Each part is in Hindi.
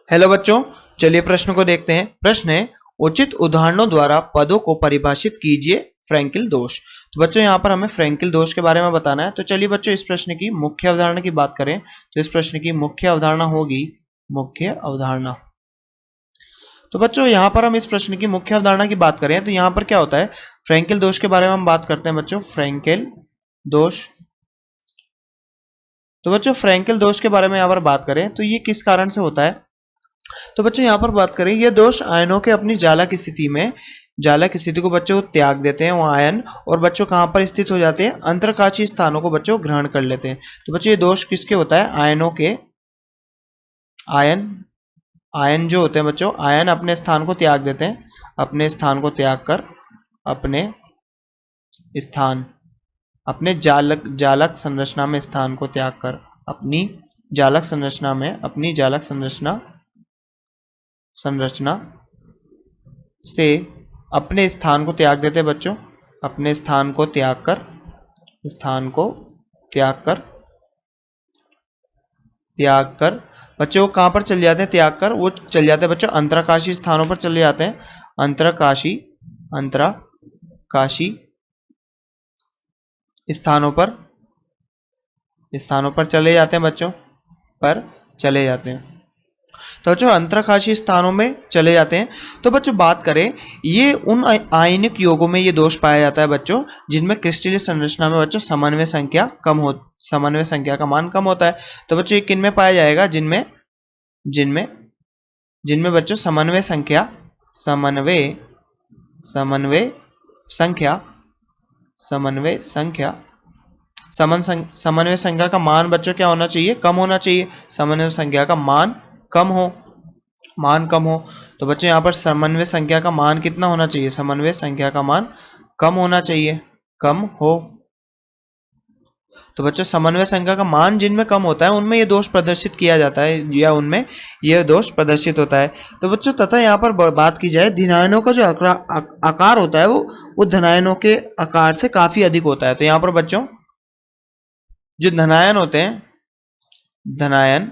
हेलो बच्चों, चलिए प्रश्न को देखते हैं। प्रश्न है, उचित उदाहरणों द्वारा पदों को परिभाषित कीजिए फ्रैंकल दोष। तो बच्चों यहाँ पर हमें फ्रैंकल दोष के बारे में बताना है। तो चलिए बच्चों इस प्रश्न की मुख्य अवधारणा की बात करें तो इस प्रश्न की मुख्य अवधारणा होगी मुख्य अवधारणा। तो बच्चों यहाँ पर हम इस प्रश्न की मुख्य अवधारणा की बात करें तो यहाँ पर क्या होता है, फ्रैंकल दोष के बारे में हम बात करते हैं बच्चों। फ्रैंकल दोष, तो बच्चों फ्रैंकल दोष के बारे में यहाँ पर बात करें तो ये किस कारण से होता है। तो बच्चों यहाँ पर बात करें, ये दोष आयनों के अपनी जालक स्थिति में, जालक स्थिति को बच्चों त्याग देते हैं वो आयन, और बच्चों कहाँ पर स्थित हो जाते हैं, अंतरकाशीय स्थानों को बच्चों ग्रहण कर लेते हैं। तो बच्चों ये दोष किसके होता है, आयनों के। आयन जो होते हैं बच्चों, आयन अपने स्थान को त्याग देते हैं, अपने स्थान को त्याग कर, अपने स्थान, अपने जालक संरचना में स्थान को त्याग कर, अपनी जालक संरचना में, अपनी जालक संरचना से अपने स्थान को त्याग देते हैं बच्चों, अपने स्थान को त्याग कर बच्चों कहां पर चले जाते हैं, त्याग कर वो चले जाते हैं बच्चों अंतरकाशीय स्थानों पर चले जाते हैं, अंतरकाशी स्थानों पर चले जाते हैं बच्चों, पर चले जाते हैं। तो बच्चों अंतरकाशीय स्थानों में चले जाते हैं। तो बच्चों बात करें, ये उन आयनिक योगों में ये दोष पाया जाता है बच्चों जिनमें क्रिस्टलीय संरचना में बच्चों समन्वय संख्या का मान कम होता है। तो बच्चों ये किन में पाया जाएगा, जिनमें बच्चों समन्वय संख्या का मान बच्चों क्या होना चाहिए, कम होना चाहिए। समन्वय संख्या का मान कम हो। तो बच्चों यहाँ पर समन्वय संख्या का मान कितना होना चाहिए, समन्वय संख्या का मान कम होना चाहिए, कम हो। तो बच्चों समन्वय संख्या का मान जिनमें कम होता है उनमें ये दोष प्रदर्शित किया जाता है, या उनमें ये दोष प्रदर्शित होता है। तो बच्चों तथा यहाँ पर बात की जाए, धनायनों का जो आकार होता है वो धनायनों के आकार से काफी अधिक होता है। तो यहाँ पर बच्चों जो धनायन होते हैं, धनायन,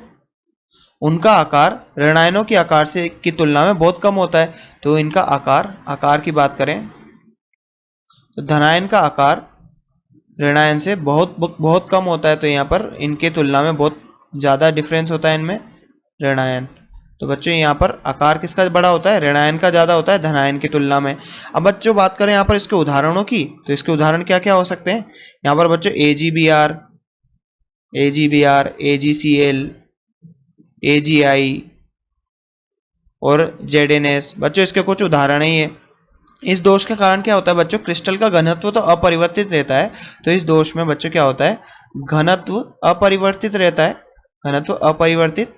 उनका आकार ऋणायनों के आकार से की तुलना में बहुत कम होता है। तो इनका आकार की बात करें तो धनायन का आकार ऋणायन से बहुत कम होता है। तो यहाँ पर इनके तुलना में बहुत ज्यादा डिफरेंस होता है इनमें, ऋणायन। तो बच्चों यहाँ पर आकार किसका बड़ा होता है, ऋणायन का ज्यादा होता है धनायन की तुलना में। अब बच्चों बात करें यहाँ पर इसके उदाहरणों की, तो इसके उदाहरण क्या क्या हो सकते हैं। यहाँ पर बच्चों AgBr, AgCl, AgI और ZnS, बच्चों इसके कुछ उदाहरण ही है। इस दोष के कारण क्या होता है बच्चों, क्रिस्टल का घनत्व तो अपरिवर्तित रहता है। तो इस दोष में बच्चों क्या होता है, घनत्व अपरिवर्तित रहता है, घनत्व अपरिवर्तित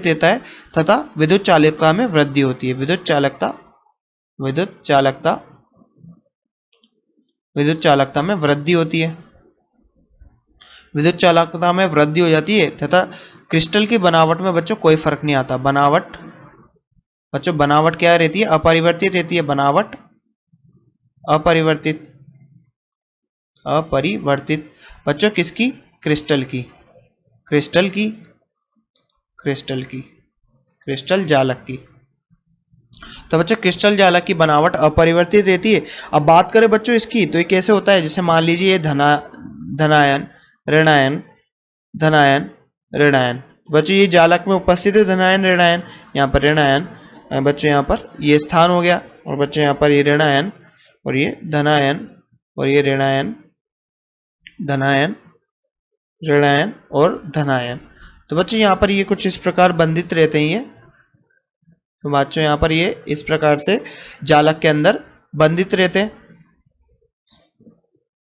रहता है, तथा विद्युत चालकता में वृद्धि होती है। विद्युत चालकता में वृद्धि होती है, विद्युत चालकता में वृद्धि हो जाती है, तथा क्रिस्टल की बनावट में बच्चों कोई फर्क नहीं आता। बनावट क्या रहती है, अपरिवर्तित रहती है। बनावट अपरिवर्तित बच्चों किसकी, क्रिस्टल जालक की। तो बच्चों क्रिस्टल जालक की बनावट अपरिवर्तित रहती है। अब बात करें बच्चों इसकी, तो ये कैसे होता है, जैसे मान लीजिए ये धनायन ऋणायन, बच्चों ये जालक में उपस्थित है, धनायन ऋणायन, यहाँ पर ऋणायन बच्चों, यहाँ पर ये स्थान हो गया, और बच्चों यहाँ पर ये ऋणायन और ये धनायन, और ये ऋणायन और धनायन। तो बच्चों यहाँ पर ये कुछ इस प्रकार बंधित रहते हैं। तो बच्चों यहाँ पर ये इस प्रकार से जालक के अंदर बंधित रहते हैं।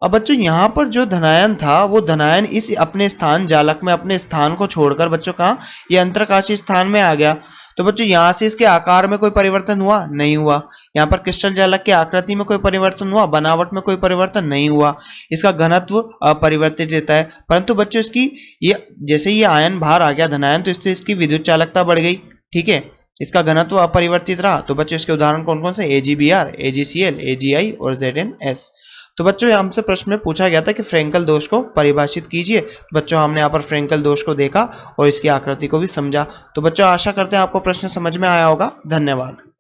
अब बच्चों यहाँ पर जो धनायन था, वो धनायन इस अपने स्थान जालक में अपने स्थान को छोड़कर बच्चों कहाँ, ये अंतरकाशीय स्थान में आ गया। तो बच्चों यहाँ से इसके आकार में कोई परिवर्तन हुआ, नहीं हुआ। यहाँ पर क्रिस्टल जालक की आकृति में कोई परिवर्तन हुआ, बनावट में कोई परिवर्तन नहीं हुआ। इसका घनत्व अपरिवर्तित रहता है, परंतु बच्चों इसकी ये जैसे ये आयन बाहर आ गया धनायन, तो इससे इसकी विद्युत चालकता बढ़ गई, ठीक है। इसका घनत्व अपरिवर्तित रहा। तो बच्चों इसके उदाहरण कौन कौन से, AgBr, AgCl, AgI और ZnS। तो बच्चों हमसे प्रश्न में पूछा गया था कि फ्रेंकल दोष को परिभाषित कीजिए। बच्चों हमने यहाँ पर फ्रेंकल दोष को देखा और इसकी आकृति को भी समझा। तो बच्चों आशा करते हैं आपको प्रश्न समझ में आया होगा। धन्यवाद।